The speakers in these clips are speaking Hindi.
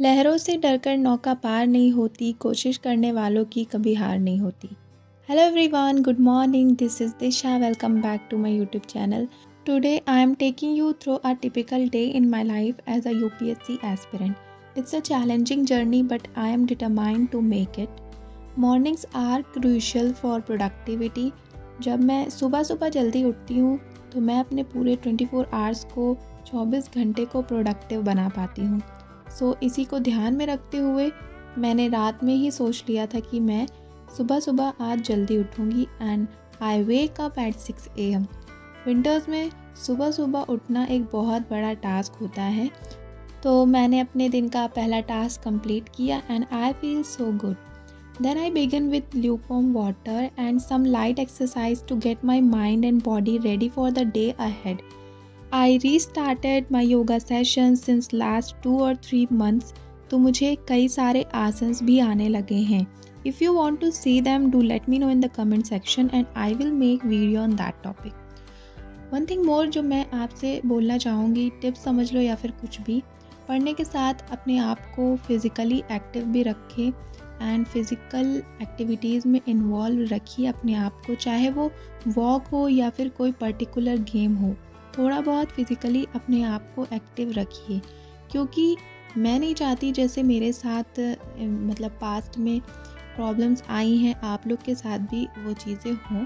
लहरों से डरकर नौका पार नहीं होती, कोशिश करने वालों की कभी हार नहीं होती। Hello everyone, good morning. This is Disha. Welcome back to my YouTube channel. Today I am taking you through a typical day in my life as a UPSC aspirant. It's a challenging journey, but I am determined to make it. Mornings are crucial for productivity. जब मैं सुबह सुबह जल्दी उठती हूँ तो मैं अपने पूरे 24 आवर्स को 24 घंटे को प्रोडक्टिव बना पाती हूँ। इसी को ध्यान में रखते हुए मैंने रात में ही सोच लिया था कि मैं सुबह सुबह आज जल्दी उठूँगी and I wake up at 6 AM। Winters में सुबह सुबह उठना एक बहुत बड़ा टास्क होता है, तो मैंने अपने दिन का पहला टास्क कंप्लीट किया and I feel so good. Then I begin with lukewarm water and some light exercise to get my mind and body ready for the day ahead. I restarted my yoga sessions since last 2 or 3 months, तो मुझे कई सारे आसन्स भी आने लगे हैं। If you want to see them, do let me know in the comment section and I will make video on that topic. One thing more जो मैं आपसे बोलना चाहूँगी, टिप्स समझ लो या फिर कुछ भी, पढ़ने के साथ अपने आप को फिज़िकली एक्टिव भी रखें एंड फिज़िकल एक्टिविटीज़ में इन्वॉल्व रखिए अपने आप को, चाहे वो वॉक हो या फिर कोई पर्टिकुलर गेम हो। थोड़ा बहुत फिज़िकली अपने आप को एक्टिव रखिए, क्योंकि मैं नहीं चाहती जैसे मेरे साथ पास्ट में प्रॉब्लम्स आई हैं, आप लोग के साथ भी वो चीज़ें हों।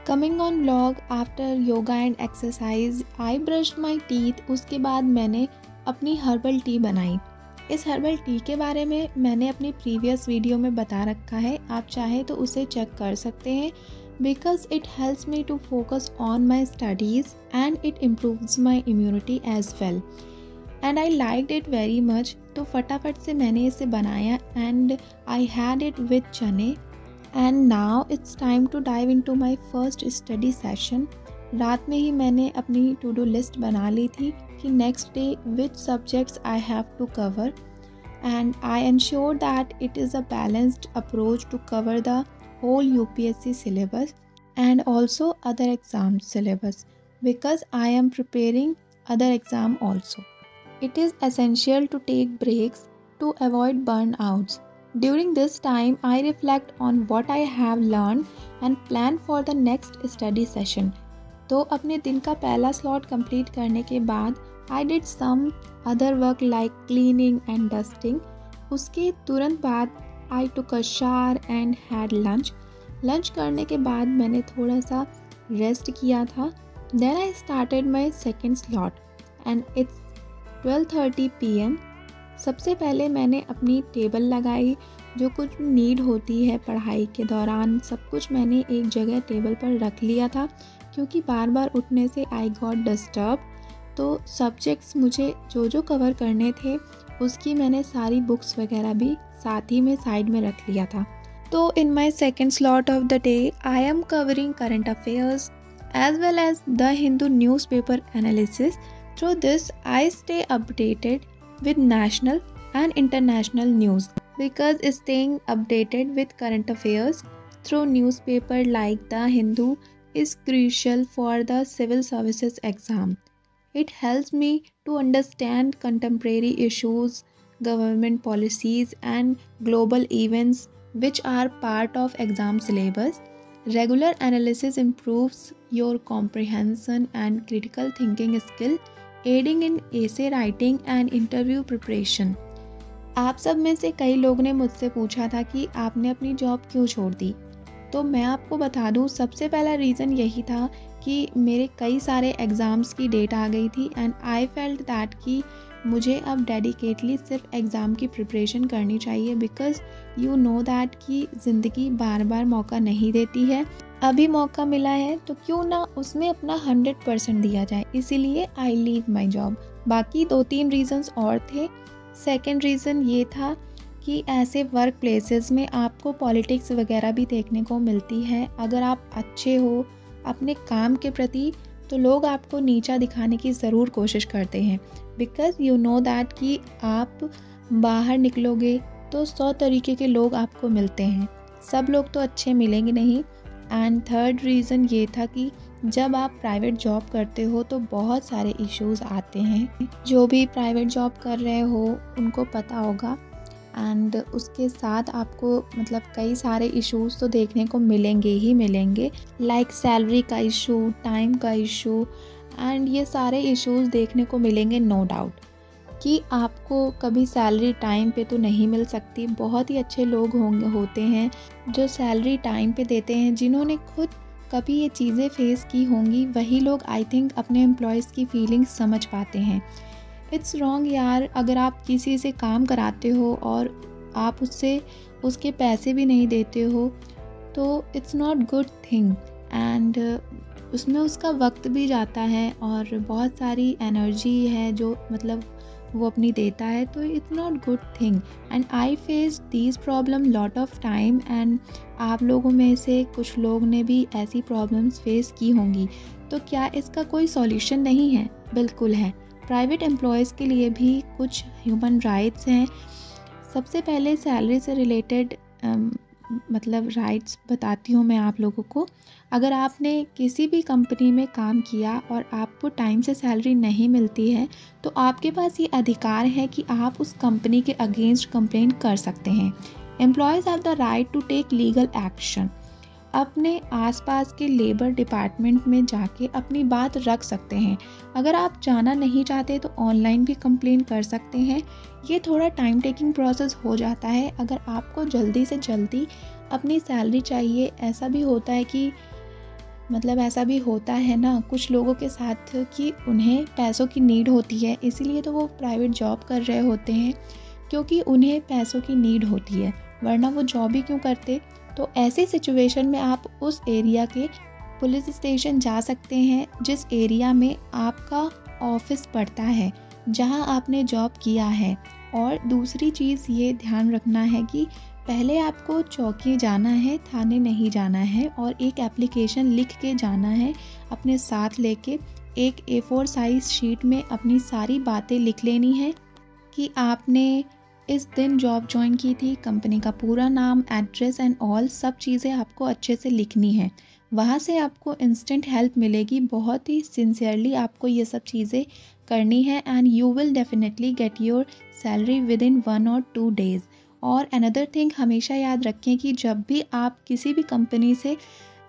Coming on vlog, after yoga and exercise I brushed my teeth. उसके बाद मैंने अपनी हर्बल टी बनाई। इस हर्बल टी के बारे में मैंने अपनी प्रीवियस वीडियो में बता रखा है, आप चाहें तो उसे चेक कर सकते हैं। Because it helps me to focus on my studies and it improves my immunity as well and I liked it very much. तो फटाफट से मैंने इसे बनाया and I had it with चने and now it's time to dive into my first study session. रात में ही मैंने अपनी टू डू लिस्ट बना ली थी कि next day which subjects I have to cover and I ensure that it is a balanced approach to cover the whole UPSC syllabus and also other exam syllabus because I am preparing other exam also. It is essential to take breaks to avoid burnouts. During this time, I reflect on what I have learned and plan for the next study session. तो अपने दिन का पहला स्लॉट कंप्लीट करने के बाद I did some other work like cleaning and dusting. उसके तुरंत बाद I took a shower and had lunch. Lunch करने के बाद मैंने थोड़ा सा रेस्ट किया था। Then I started my second slot and it's 12:30 PM. सबसे पहले मैंने अपनी टेबल लगाई, जो कुछ नीड होती है पढ़ाई के दौरान सब कुछ मैंने एक जगह टेबल पर रख लिया था, क्योंकि बार बार उठने से आई गॉट डिस्टर्ब। तो सब्जेक्ट्स मुझे जो कवर करने थे उसकी मैंने सारी बुक्स वगैरह भी साथ ही में साइड में रख लिया था। तो in my second slot of the day I am covering current affairs as well as the Hindu newspaper analysis. Through this I stay updated with national and international news because staying updated with current affairs through newspaper like The Hindu is crucial for the civil services exam. It helps me to understand contemporary issues, government policies and global events which are part of exam syllabus. Regular analysis improves your comprehension and critical thinking skill, adding in essay writing and interview preparation. आप सब में से कई लोग ने मुझसे पूछा था कि आपने अपनी जॉब क्यों छोड़ दी। तो मैं आपको बता दूं, सबसे पहला रीज़न यही था कि मेरे कई सारे एग्ज़ाम्स की डेट आ गई थी एंड आई फेल्ट दैट कि मुझे अब डेडिकेटली सिर्फ एग्ज़ाम की प्रिपरेशन करनी चाहिए। बिकॉज़ यू नो दैट कि ज़िंदगी बार बार मौका नहीं देती है। अभी मौका मिला है तो क्यों ना उसमें अपना 100% दिया जाए, इसीलिए आई लीव माई जॉब। बाकी 2-3 रीज़न्स और थे। सेकेंड रीज़न ये था कि ऐसे वर्क प्लेसेस में आपको पॉलिटिक्स वगैरह भी देखने को मिलती है। अगर आप अच्छे हो अपने काम के प्रति तो लोग आपको नीचा दिखाने की ज़रूर कोशिश करते हैं। बिकॉज़ यू नो दैट कि आप बाहर निकलोगे तो 100 तरीके के लोग आपको मिलते हैं, सब लोग तो अच्छे मिलेंगे नहीं। एंड थर्ड रीज़न ये था कि जब आप प्राइवेट जॉब करते हो तो बहुत सारे इश्यूज़ आते हैं। जो भी प्राइवेट जॉब कर रहे हो उनको पता होगा। एंड उसके साथ आपको मतलब कई सारे इश्यूज़ तो देखने को मिलेंगे ही मिलेंगे, लाइक सैलरी का इशू, टाइम का इशू, एंड ये सारे इश्यूज़ देखने को मिलेंगे नो डाउट। कि आपको कभी सैलरी टाइम पे तो नहीं मिल सकती। बहुत ही अच्छे लोग होते हैं जो सैलरी टाइम पे देते हैं, जिन्होंने खुद कभी ये चीज़ें फेस की होंगी, वही लोग आई थिंक अपने एम्प्लॉयज़ की फीलिंग्स समझ पाते हैं। इट्स रॉन्ग यार, अगर आप किसी से काम कराते हो और आप उसके पैसे भी नहीं देते हो तो it's not good thing. And उसमें उसका वक्त भी जाता है और बहुत सारी एनर्जी है जो मतलब वो अपनी देता है, तो it's not good thing. And I face these problem lot of time, and आप लोगों में से कुछ लोग ने भी ऐसी प्रॉब्लम्स फेस की होंगी। तो क्या इसका कोई सॉल्यूशन नहीं है? बिल्कुल है। प्राइवेट एम्प्लॉयज़ के लिए भी कुछ ह्यूमन राइट्स हैं। सबसे पहले सैलरी से रिलेटेड मतलब राइट्स बताती हूँ मैं आप लोगों को। अगर आपने किसी भी कंपनी में काम किया और आपको टाइम से सैलरी नहीं मिलती है तो आपके पास ये अधिकार है कि आप उस कंपनी के अगेंस्ट कंप्लेंट कर सकते हैं। Employees have the right to take legal action. अपने आसपास के लेबर डिपार्टमेंट में जाके अपनी बात रख सकते हैं। अगर आप जाना नहीं चाहते तो ऑनलाइन भी कंप्लेन कर सकते हैं। ये थोड़ा टाइम टेकिंग प्रोसेस हो जाता है। अगर आपको जल्दी से जल्दी अपनी सैलरी चाहिए, ऐसा भी होता है कि मतलब ऐसा भी होता है ना कुछ लोगों के साथ कि उन्हें पैसों की नीड होती है, इसीलिए तो वो प्राइवेट जॉब कर रहे होते हैं क्योंकि उन्हें पैसों की नीड होती है, वरना वो जॉब ही क्यों करते। तो ऐसी सिचुएशन में आप उस एरिया के पुलिस स्टेशन जा सकते हैं जिस एरिया में आपका ऑफिस पड़ता है, जहां आपने जॉब किया है। और दूसरी चीज़ ये ध्यान रखना है कि पहले आपको चौकी जाना है, थाने नहीं जाना है, और एक एप्लीकेशन लिख के जाना है अपने साथ लेके। एक A4 साइज़ शीट में अपनी सारी बातें लिख लेनी है कि आपने इस दिन जॉब ज्वाइन की थी, कंपनी का पूरा नाम, एड्रेस एंड ऑल सब चीज़ें आपको अच्छे से लिखनी है। वहाँ से आपको इंस्टेंट हेल्प मिलेगी। बहुत ही सिंसियरली आपको ये सब चीज़ें करनी है and you will definitely get your salary with in 1 और 2 डेज़। और अनदर थिंग हमेशा याद रखें कि जब भी आप किसी भी कंपनी से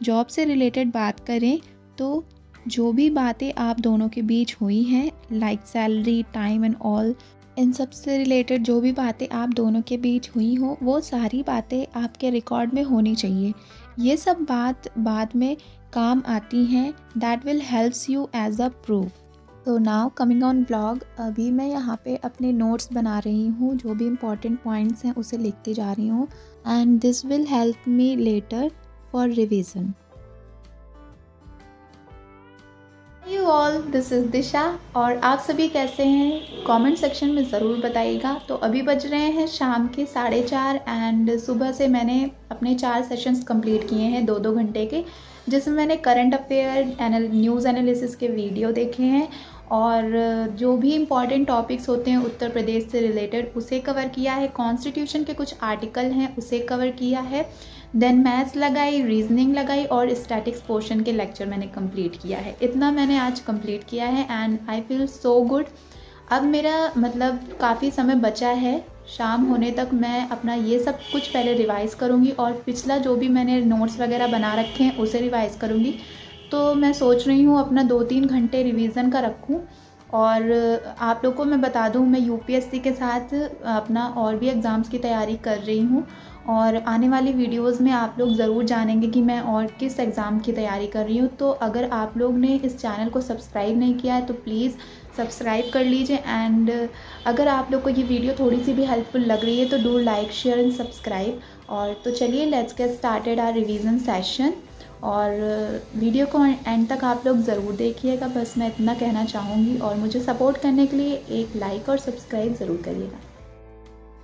जॉब से रिलेटेड बात करें तो जो भी बातें आप दोनों के बीच हुई हैं, like salary, time and all, इन सब से रिलेटेड जो भी बातें आप दोनों के बीच हुई हो, वो सारी बातें आपके रिकॉर्ड में होनी चाहिए। ये सब बात बाद में काम आती हैं। That will helps you as a proof. तो नाउ कमिंग ऑन ब्लॉग, अभी मैं यहाँ पे अपने नोट्स बना रही हूँ, जो भी इम्पॉर्टेंट पॉइंट्स हैं उसे लिखती जा रही हूँ, and this will help me later for revision. You all, this is Disha, और आप सभी कैसे हैं कमेंट सेक्शन में ज़रूर बताइएगा। तो अभी बज रहे हैं शाम के 4:30 एंड सुबह से मैंने अपने 4 सेशंस कंप्लीट किए हैं 2-2 घंटे के, जिसमें मैंने करंट अफेयर, न्यूज़ एनालिसिस के वीडियो देखे हैं और जो भी इम्पॉर्टेंट टॉपिक्स होते हैं उत्तर प्रदेश से रिलेटेड उसे कवर किया है। कॉन्स्टिट्यूशन के कुछ आर्टिकल हैं उसे कवर किया है। देन मैथ्स लगाई, रीजनिंग लगाई और स्टैटिक्स पोर्शन के लेक्चर मैंने कंप्लीट किया है। इतना मैंने आज कंप्लीट किया है and I feel so good. अब मेरा मतलब काफ़ी समय बचा है, शाम होने तक मैं अपना ये सब कुछ पहले रिवाइज़ करूँगी और पिछला जो भी मैंने नोट्स वगैरह बना रखे हैं उसे रिवाइज़ करूँगी। तो मैं सोच रही हूँ अपना 2-3 घंटे रिवीजन का रखूँ। और आप लोगों को मैं बता दूँ, मैं यूपीएससी के साथ अपना और भी एग्ज़ाम्स की तैयारी कर रही हूँ और आने वाली वीडियोस में आप लोग ज़रूर जानेंगे कि मैं और किस एग्ज़ाम की तैयारी कर रही हूँ। तो अगर आप लोग ने इस चैनल को सब्सक्राइब नहीं किया है तो प्लीज़ सब्सक्राइब कर लीजिए। एंड अगर आप लोग को ये वीडियो थोड़ी सी भी हेल्पफुल लग रही है तो do like, share and subscribe. और तो चलिए let's get started our revision session. और वीडियो को एंड तक आप लोग ज़रूर देखिएगा, बस मैं इतना कहना चाहूँगी। और मुझे सपोर्ट करने के लिए एक लाइक और सब्सक्राइब ज़रूर करिएगा।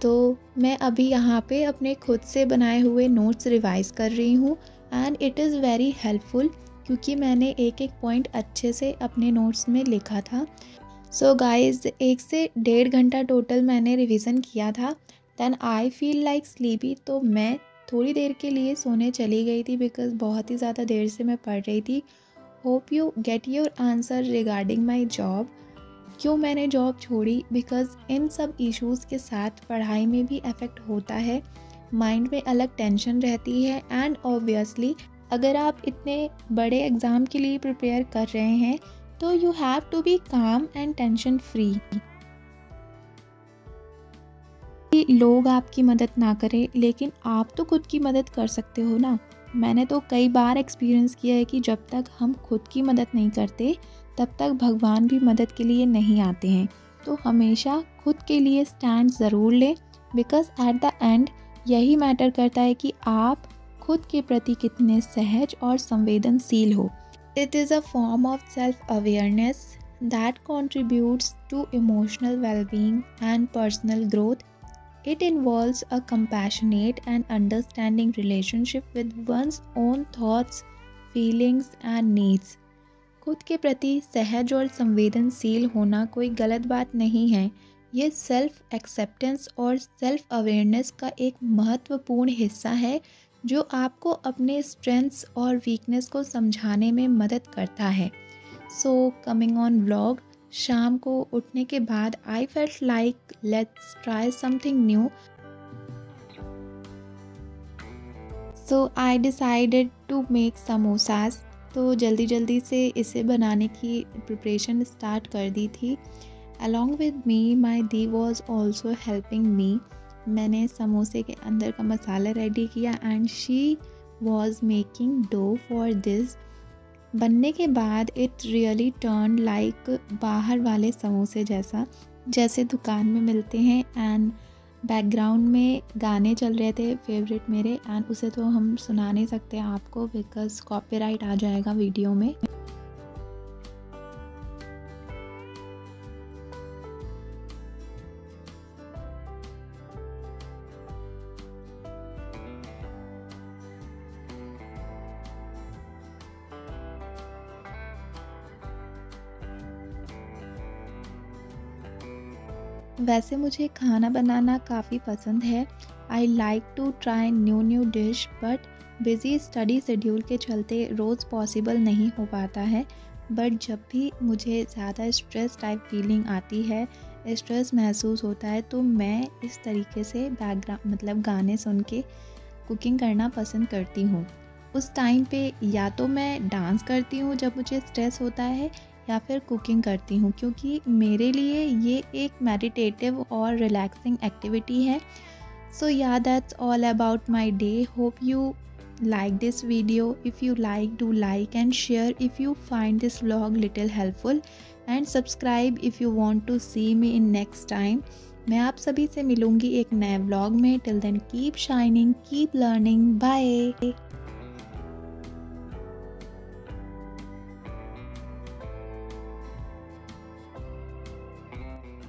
तो मैं अभी यहाँ पे अपने खुद से बनाए हुए नोट्स रिवाइज़ कर रही हूँ and it is very helpful क्योंकि मैंने एक एक पॉइंट अच्छे से अपने नोट्स में लिखा था। सो गाइज़ 1 से 1.5 घंटा टोटल मैंने रिवीजन किया था। Then I feel like sleepy, तो मैं थोड़ी देर के लिए सोने चली गई थी बिकॉज़ बहुत ही ज़्यादा देर से मैं पढ़ रही थी। Hope you get your answer regarding my job. क्यों मैंने जॉब छोड़ी? बिकॉज इन सब इश्यूज़ के साथ पढ़ाई में भी इफ़ेक्ट होता है, माइंड में अलग टेंशन रहती है, एंड ऑब्वियसली अगर आप इतने बड़े एग्ज़ाम के लिए प्रिपेयर कर रहे हैं तो यू हैव टू बी काम एंड टेंशन फ्री। लोग आपकी मदद ना करें, लेकिन आप तो खुद की मदद कर सकते हो ना। मैंने तो कई बार एक्सपीरियंस किया है कि जब तक हम खुद की मदद नहीं करते तब तक भगवान भी मदद के लिए नहीं आते हैं। तो हमेशा खुद के लिए स्टैंड ज़रूर लें, बिकॉज एट द एंड यही मैटर करता है कि आप खुद के प्रति कितने सहज और संवेदनशील हो। It is a form of self awareness that contributes to emotional wellbeing and personal growth. It involves a compassionate and understanding relationship with one's own thoughts, feelings and needs. खुद के प्रति सहज और संवेदनशील होना कोई गलत बात नहीं है। ये सेल्फ एक्सेप्टेंस और सेल्फ अवेयरनेस का एक महत्वपूर्ण हिस्सा है जो आपको अपने स्ट्रेंथ्स और वीकनेस को समझाने में मदद करता है। सो कमिंग ऑन व्लॉग, शाम को उठने के बाद I felt like let's try something new, so I decided to make samosas. तो जल्दी जल्दी से इसे बनाने की प्रिपरेशन स्टार्ट कर दी थी। Along with me my di was also helping me. मैंने समोसे के अंदर का मसाला रेडी किया and she was making dough for this. बनने के बाद इट रियली टर्न लाइक बाहर वाले समोसे जैसा, जैसे दुकान में मिलते हैं। एंड बैकग्राउंड में गाने चल रहे थे फेवरेट मेरे, एंड उसे तो हम सुना नहीं सकते आपको बिकॉज कॉपीराइट आ जाएगा वीडियो में। वैसे मुझे खाना बनाना काफ़ी पसंद है। I like to try new dish, but busy study schedule के चलते रोज़ पॉसिबल नहीं हो पाता है। बट जब भी मुझे ज़्यादा स्ट्रेस टाइप फीलिंग आती है, स्ट्रेस महसूस होता है, तो मैं इस तरीके से बैकग्राउंड मतलब गाने सुन के कुकिंग करना पसंद करती हूँ। उस टाइम पे या तो मैं डांस करती हूँ जब मुझे स्ट्रेस होता है, या फिर कुकिंग करती हूँ, क्योंकि मेरे लिए ये एक मेडिटेटिव और रिलैक्सिंग एक्टिविटी है। सो या that's all about my day. Hope you like this video. If you like, do like and share if you find this vlog little helpful, and subscribe if you want to see me in next time. मैं आप सभी से मिलूंगी एक नए vlog में। Till then keep shining, keep learning. Bye.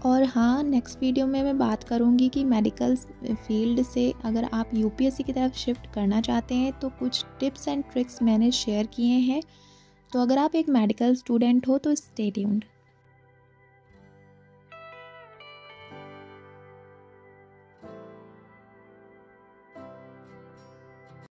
और हाँ, नेक्स्ट वीडियो में मैं बात करूँगी कि मेडिकल फील्ड से अगर आप यूपीएससी की तरफ शिफ्ट करना चाहते हैं तो कुछ टिप्स एंड ट्रिक्स मैंने शेयर किए हैं। तो अगर आप एक मेडिकल स्टूडेंट हो तो स्टे ट्यून्ड।